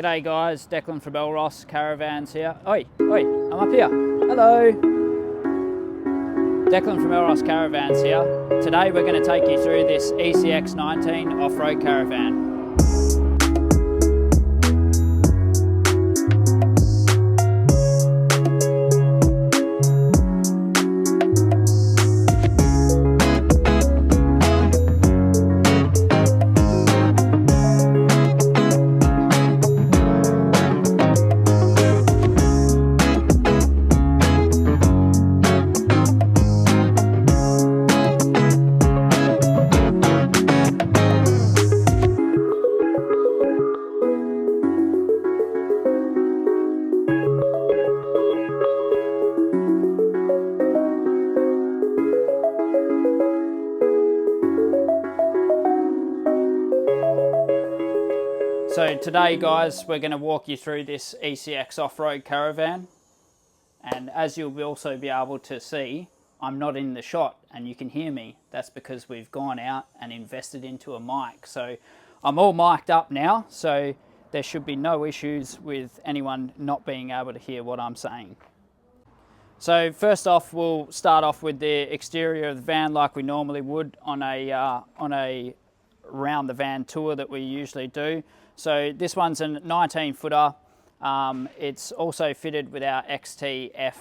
G'day guys, Declan from Elross Caravans here. Oi, I'm up here. Hello. Declan from Elross Caravans here. Today we're going to take you through this ECX19 off-road caravan. So today guys, we're going to walk you through this ECX off-road caravan, and as you'll also be able to see, I'm not in the shot and you can hear me. That's because we've gone out and invested into a mic. So I'm all mic'd up now, so there should be no issues with anyone not being able to hear what I'm saying. So first off, we'll start off with the exterior of the van like we normally would on a round the van tour that we usually do. So this one's a 19 footer. It's also fitted with our XTF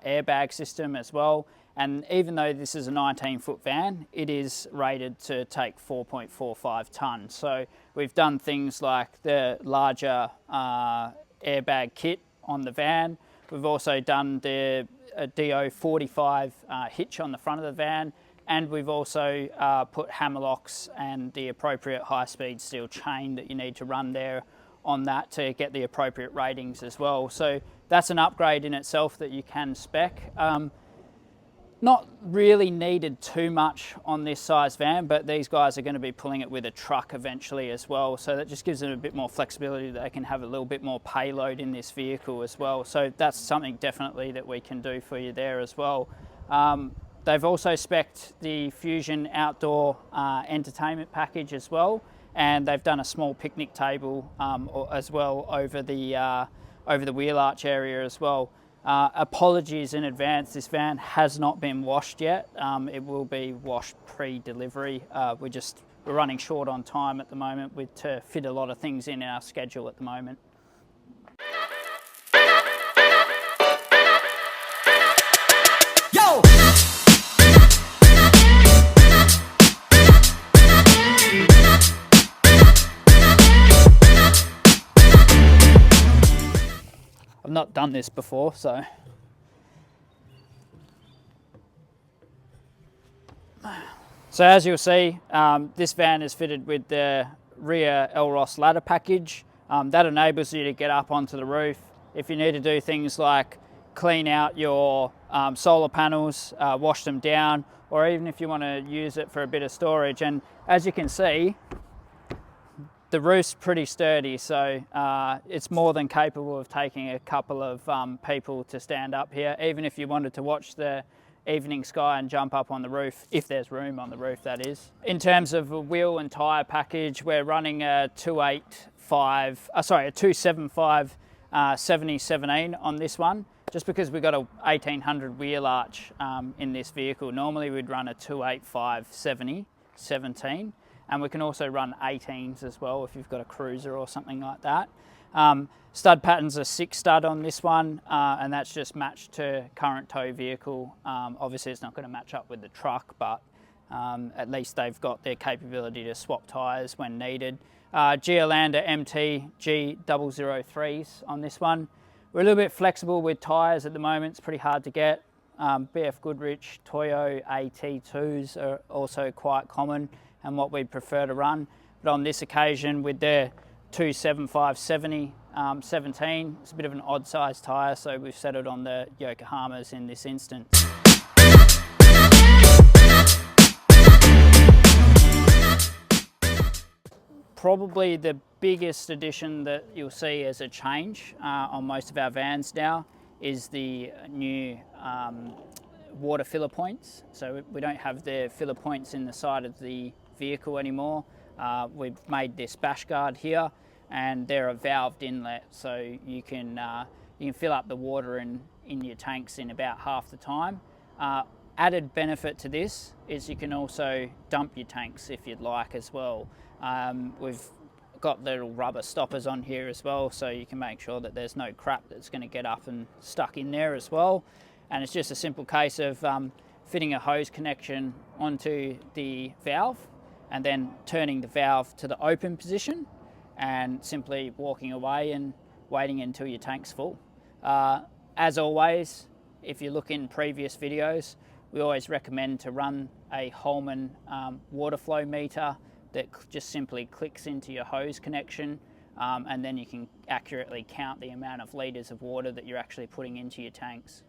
airbag system as well. And even though this is a 19 foot van, it is rated to take 4.45 tonnes. So we've done things like the larger airbag kit on the van. We've also done the DO45 hitch on the front of the van. And we've also put hammer locks and the appropriate high-speed steel chain that you need to run there on that to get the appropriate ratings as well. So that's an upgrade in itself that you can spec. Not really needed too much on this size van, but these guys are going to be pulling it with a truck eventually as well. So that just gives them a bit more flexibility. They can have a little bit more payload in this vehicle as well. So that's something definitely that we can do for you there as well. They've also spec'd the Fusion outdoor entertainment package as well, and they've done a small picnic table as well over the wheel arch area as well. Apologies in advance, this van has not been washed yet. It will be washed pre-delivery. We're running short on time at the moment to fit a lot of things in our schedule at the moment. Yo! I've not done this before, so. So as you'll see, this van is fitted with the rear Elross ladder package. That enables you to get up onto the roof. If you need to do things like clean out your solar panels, wash them down, or even if you want to use it for a bit of storage. And as you can see, the roof's pretty sturdy, so it's more than capable of taking a couple of people to stand up here, even if you wanted to watch the evening sky and jump up on the roof, if there's room on the roof, that is. In terms of a wheel and tyre package, we're running a 275 70/17 on this one, just because we've got a 1800 wheel arch in this vehicle. Normally we'd run a 285 70/17. And we can also run 18s as well if you've got a cruiser or something like that. Stud pattern's a 6 stud on this one, and that's just matched to current tow vehicle. Obviously it's not going to match up with the truck, but at least they've got their capability to swap tyres when needed. Geolander MT G003s on this one. We're a little bit flexible with tyres at the moment, it's pretty hard to get. BF Goodrich Toyo AT2s are also quite common and what we'd prefer to run. But on this occasion with their 275 70/17, it's a bit of an odd size tyre, so we've set it on the Yokohamas in this instance. Probably the biggest addition that you'll see as a change on most of our vans now is the new water filler points. So we don't have the filler points in the side of the vehicle anymore. We've made this bash guard here. and they're a valved inlet, so you can fill up the water in your tanks in about half the time. Added benefit to this is you can also dump your tanks if you'd like as well. We've got little rubber stoppers on here as well, so you can make sure that there's no crap that's going to get up and stuck in there as well. And it's just a simple case of fitting a hose connection onto the valve and then turning the valve to the open position and simply walking away and waiting until your tank's full. As always, if you look in previous videos, we always recommend to run a Holman water flow meter that just simply clicks into your hose connection, and then you can accurately count the amount of litres of water that you're actually putting into your tanks.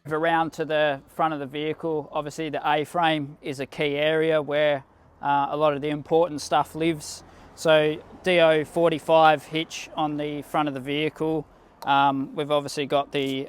Around to the front of the vehicle, obviously the A-frame is a key area where a lot of the important stuff lives. So DO45 hitch on the front of the vehicle. We've obviously got the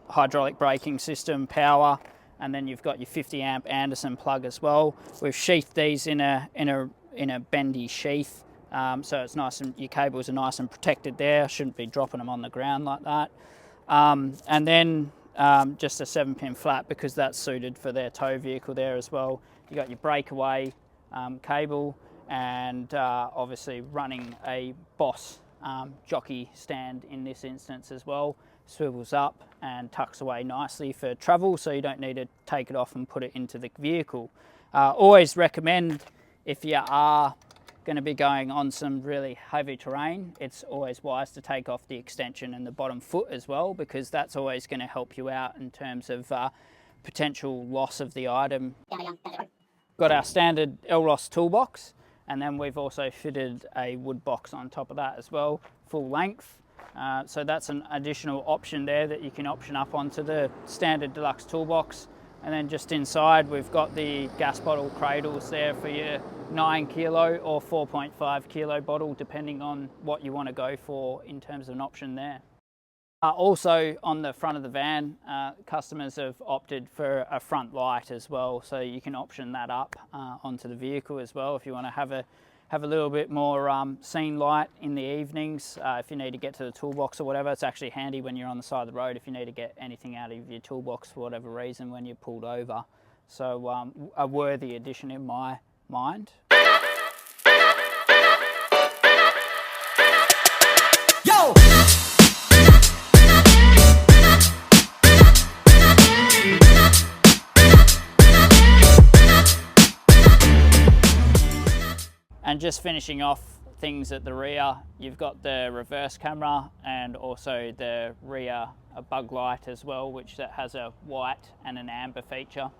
hydraulic braking system power, and then you've got your 50 amp Anderson plug as well. We've sheathed these in a bendy sheath, so it's nice, and your cables are nice and protected there. Shouldn't be dropping them on the ground like that. And then just a 7-pin flat, because that's suited for their tow vehicle there as well. You got your breakaway cable, and obviously running a Boss jockey stand in this instance as well. Swivels up and tucks away nicely for travel, so you don't need to take it off and put it into the vehicle. Always recommend, if you are going to be going on some really heavy terrain, it's always wise to take off the extension and the bottom foot as well, because that's always going to help you out in terms of potential loss of the item. Got our standard Elross toolbox, and then we've also fitted a wood box on top of that as well, full length. So that's an additional option there that you can option up onto the standard deluxe toolbox. And then just inside, we've got the gas bottle cradles there for your 9 kilo or 4.5 kilo bottle, depending on what you want to go for in terms of an option there. Also on the front of the van, customers have opted for a front light as well, so you can option that up onto the vehicle as well if you want to have a little bit more scene light in the evenings. If you need to get to the toolbox or whatever, it's actually handy when you're on the side of the road if you need to get anything out of your toolbox for whatever reason when you're pulled over. So a worthy addition in my mind. Yo! And just finishing off things at the rear, you've got the reverse camera and also the rear bug light as well, which that has a white and an amber feature.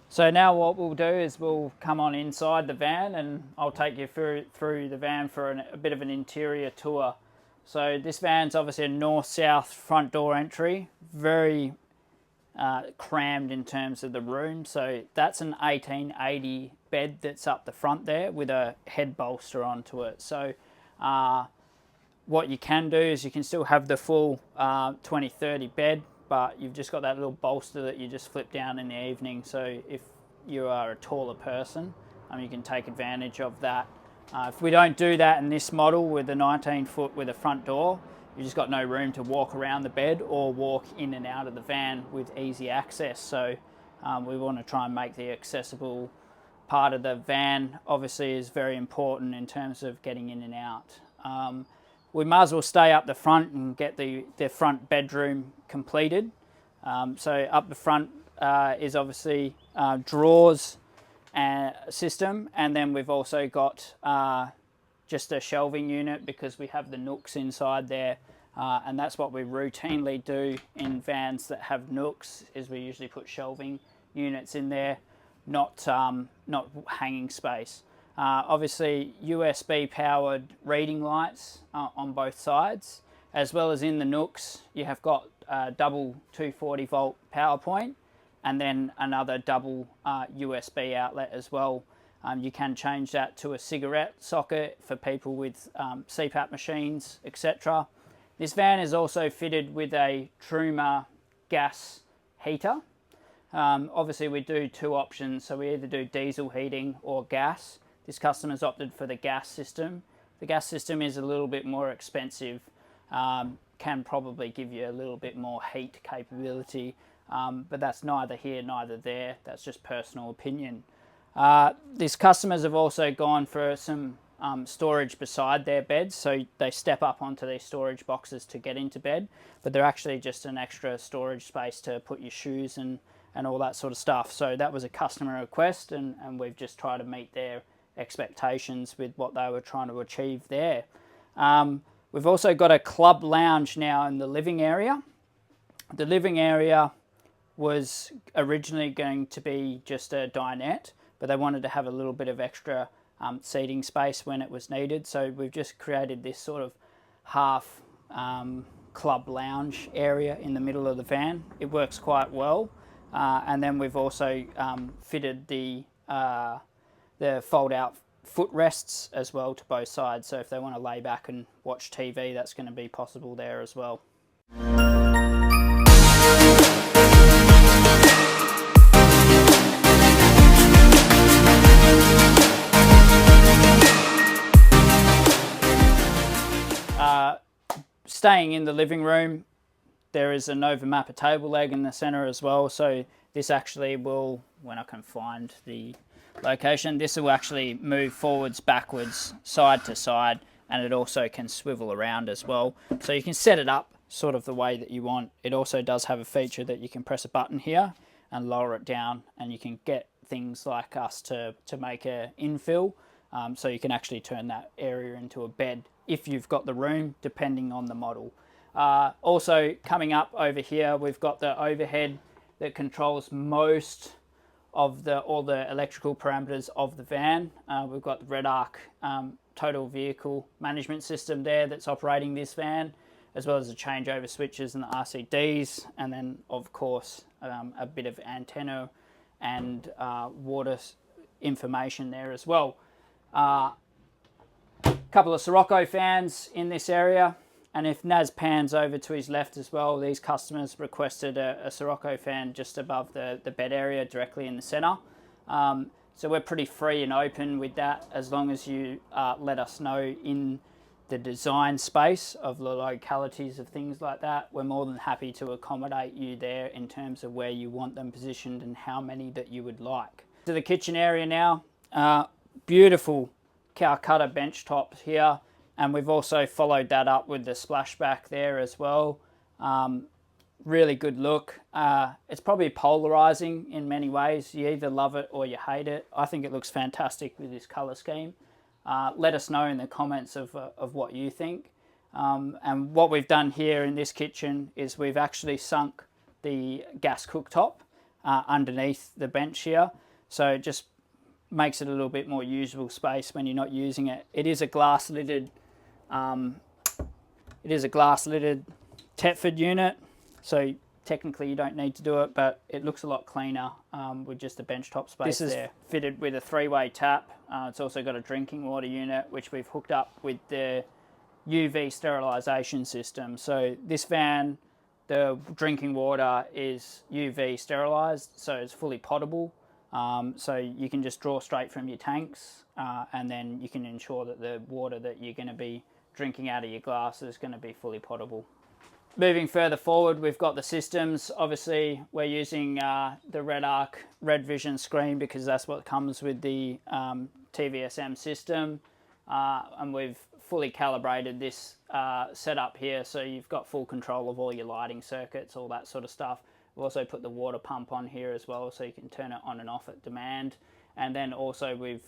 So now what we'll do is we'll come on inside the van, and I'll take you through the van for a bit of an interior tour. So this van's obviously a north-south front door entry, very crammed in terms of the room. So that's an 1880 bed that's up the front there with a head bolster onto it. So what you can do is you can still have the full 2030 bed, but you've just got that little bolster that you just flip down in the evening. So if you are a taller person, you can take advantage of that. If we don't do that in this model with a 19 foot with a front door, you've just got no room to walk around the bed or walk in and out of the van with easy access. So we want to try and make the accessible part of the van obviously is very important in terms of getting in and out. We might as well stay up the front and get the front bedroom completed. So up the front is obviously drawers system, and then we've also got just a shelving unit because we have the nooks inside there, and that's what we routinely do in vans that have nooks, is we usually put shelving units in there, not hanging space. Obviously USB powered reading lights on both sides, as well as in the nooks you have got a double 240 volt power point and then another double USB outlet as well. You can change that to a cigarette socket for people with CPAP machines, etc. This van is also fitted with a Truma gas heater. Obviously we do two options, so we either do diesel heating or gas. This customer's opted for the gas system. The gas system is a little bit more expensive, can probably give you a little bit more heat capability, but that's neither here neither there. That's just personal opinion. These customers have also gone for some storage beside their beds, so they step up onto these storage boxes to get into bed, but they're actually just an extra storage space to put your shoes and all that sort of stuff. So that was a customer request, and we've just tried to meet their expectations with what they were trying to achieve there. We've also got a club lounge now in the living area. The living area was originally going to be just a dinette, but they wanted to have a little bit of extra seating space when it was needed. So we've just created this sort of half club lounge area in the middle of the van. It works quite well. And then we've also fitted the fold-out footrests as well to both sides. So if they want to lay back and watch TV, that's going to be possible there as well. Staying in the living room, there is a Nova Mapper table leg in the center as well. So this actually will, when I can find the location, this will actually move forwards, backwards, side to side, and it also can swivel around as well. So you can set it up sort of the way that you want. It also does have a feature that you can press a button here and lower it down, and you can get things like us to make a infill. So you can actually turn that area into a bed if you've got the room, depending on the model. Also coming up over here, we've got the overhead that controls most of all the electrical parameters of the van. We've got the Red Arc total vehicle management system there that's operating this van, as well as the changeover switches and the RCDs, and then of course a bit of antenna and water information there as well. Couple of Sirocco fans in this area, and if Naz pans over to his left as well, these customers requested a Sirocco fan just above the bed area directly in the center. So we're pretty free and open with that, as long as you let us know in the design space of the localities of things like that. We're more than happy to accommodate you there in terms of where you want them positioned and how many that you would like. To the kitchen area now, beautiful Calcutta bench tops here, and we've also followed that up with the splashback there as well. Really good look. It's probably polarizing in many ways. You either love it or you hate it. I think it looks fantastic with this color scheme. Let us know in the comments of what you think. And what we've done here in this kitchen is we've actually sunk the gas cooktop underneath the bench here, so it just makes it a little bit more usable space when you're not using it. It is a glass lidded Thetford unit, so technically you don't need to do it, but it looks a lot cleaner with just the benchtop space there. This is fitted with a 3-way tap. It's also got a drinking water unit, which we've hooked up with the UV sterilisation system. So this van, the drinking water is UV sterilised, so it's fully potable. So you can just draw straight from your tanks, and then you can ensure that the water that you're going to be drinking out of your glass is going to be fully potable. Moving further forward, we've got the systems. Obviously, we're using the Red Arc Red Vision screen because that's what comes with the TVSM system, and we've fully calibrated this setup here, so you've got full control of all your lighting circuits, all that sort of stuff. We've also put the water pump on here as well, so you can turn it on and off at demand. And then also we've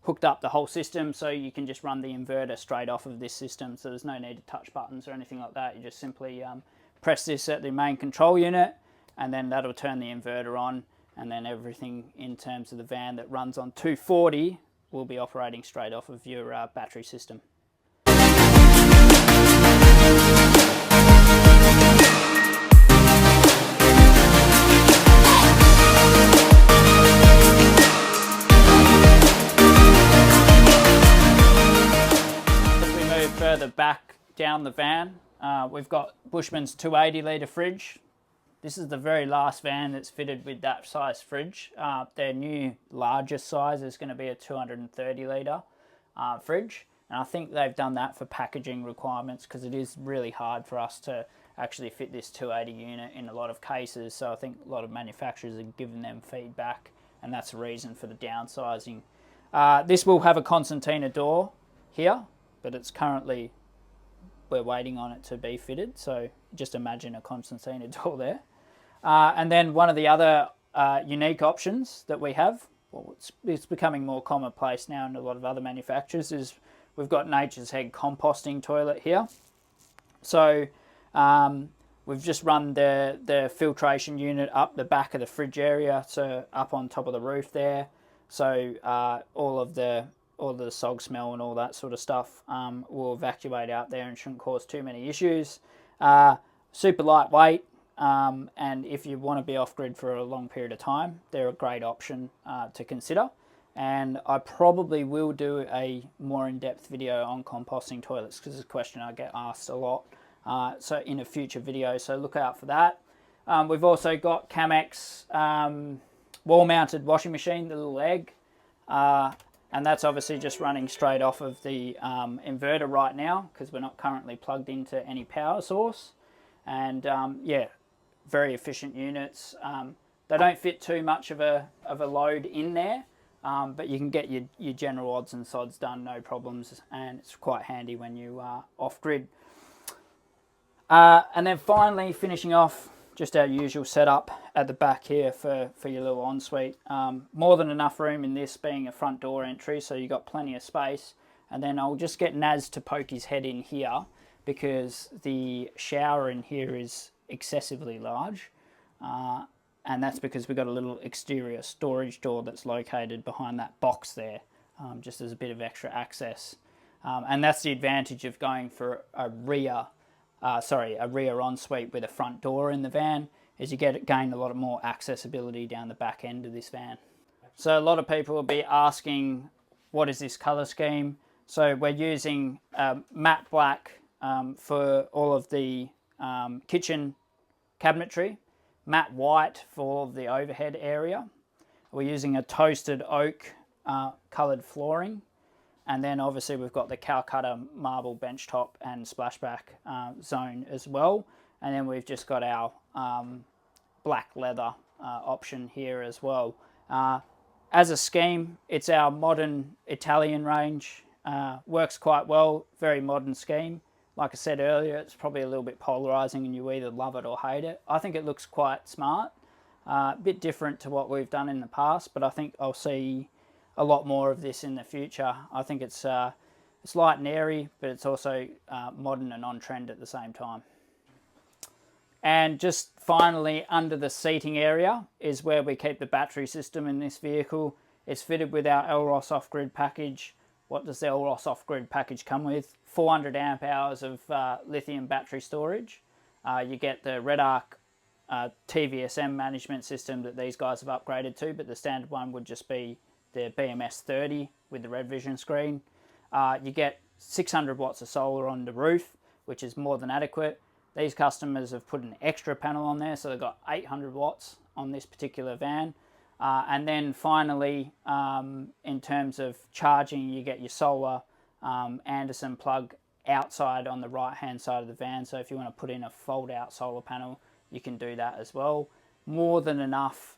hooked up the whole system, so you can just run the inverter straight off of this system, so there's no need to touch buttons or anything like that. You just simply press this at the main control unit, and then that'll turn the inverter on, and then everything in terms of the van that runs on 240 will be operating straight off of your battery system. Further back down the van, we've got Bushman's 280 litre fridge. This is the very last van that's fitted with that size fridge. Their new largest size is going to be a 230 litre fridge. And I think they've done that for packaging requirements, because it is really hard for us to actually fit this 280 unit in a lot of cases. So I think a lot of manufacturers are giving them feedback, and that's the reason for the downsizing. This will have a concertina door here, but it's currently, we're waiting on it to be fitted. So just imagine a concertina door there. And then one of the other unique options that we have, well, it's becoming more commonplace now in a lot of other manufacturers, is we've got Nature's Head composting toilet here. So we've just run the filtration unit up the back of the fridge area, so up on top of the roof there. So all of the sog smell and all that sort of stuff will evacuate out there and shouldn't cause too many issues. Super lightweight, and if you want to be off-grid for a long period of time, they're a great option to consider. And I probably will do a more in-depth video on composting toilets, because it's a question I get asked a lot. So in a future video, so look out for that. We've also got Chemex wall-mounted washing machine, the little egg. And that's obviously just running straight off of the inverter right now, because we're not currently plugged into any power source. And yeah, very efficient units. They don't fit too much of a load in there. But you can get your general odds and sods done, no problems, and it's quite handy when you are off-grid. And then finally, finishing off, just our usual setup at the back here for your little ensuite. More than enough room in this, being a front door entry, so you've got plenty of space. And then I'll just get Naz to poke his head in here, because the shower in here is excessively large. And that's because we've got a little exterior storage door that's located behind that box there, just as a bit of extra access. And that's the advantage of going for a rear ensuite with a front door in the van, is you gain a lot more accessibility down the back end of this van. So a lot of people will be asking, what is this colour scheme? So we're using matte black for all of the kitchen cabinetry, matte white for all of the overhead area. We're using a toasted oak coloured flooring, and then obviously we've got the Calcutta marble benchtop and splashback zone as well. And then we've just got our black leather option here as well. As a scheme, it's our modern Italian range. Works quite well, very modern scheme. Like I said earlier, it's probably a little bit polarizing and you either love it or hate it. I think it looks quite smart, a bit different to what we've done in the past, but I think I'll see a lot more of this in the future. I think it's light and airy, but it's also modern and on trend at the same time. And just finally, under the seating area is where we keep the battery system in this vehicle. It's fitted with our Elross off-grid package. What does the Elross off-grid package come with? 400 amp hours of lithium battery storage. You get the Red Arc TVSM management system that these guys have upgraded to, but the standard one would just be the BMS 30 with the Red Vision screen. You get 600 watts of solar on the roof, which is more than adequate. These customers have put an extra panel on there, so they've got 800 watts on this particular van. And then finally, in terms of charging, you get your solar Anderson plug outside on the right hand side of the van. So if you want to put in a fold out solar panel, you can do that as well. More than enough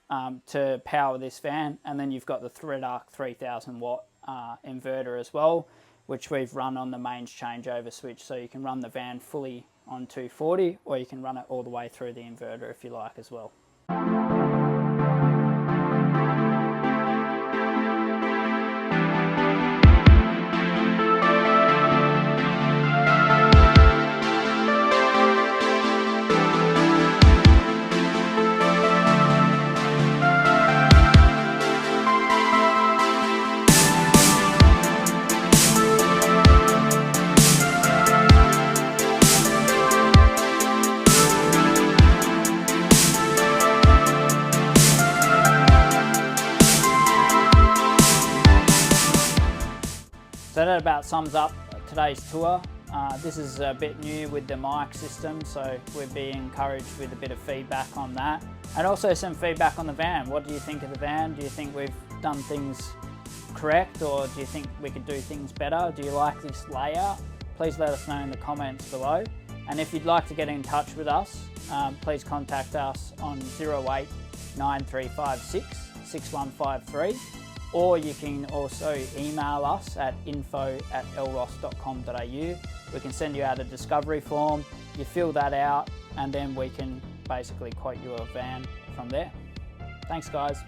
to power this van. And then you've got the Red Arc 3000 watt inverter as well, which we've run on the mains changeover switch. So you can run the van fully on 240, or you can run it all the way through the inverter if you like as well. So that about sums up today's tour. This is a bit new with the mic system, so we're being encouraged with a bit of feedback on that. And also some feedback on the van. What do you think of the van? Do you think we've done things correct, or do you think we could do things better? Do you like this layout? Please let us know in the comments below. And if you'd like to get in touch with us, please contact us on 08 9356 6153, or you can also email us at info@elross.com.au. We can send you out a discovery form, you fill that out, and then we can basically quote you a van from there. Thanks guys.